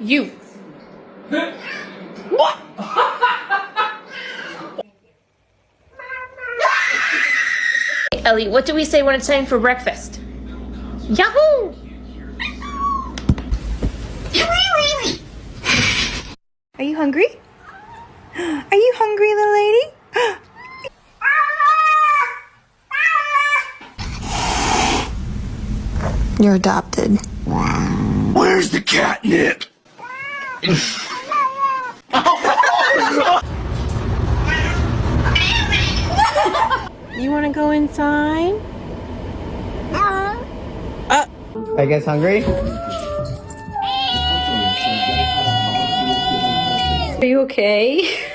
You. What? Ellie, what do we say when it's time for breakfast? Yahoo! Are you hungry? Are you hungry, little lady? You're adopted. Where's the catnip? You want to go inside? I guess hungry? Are you okay?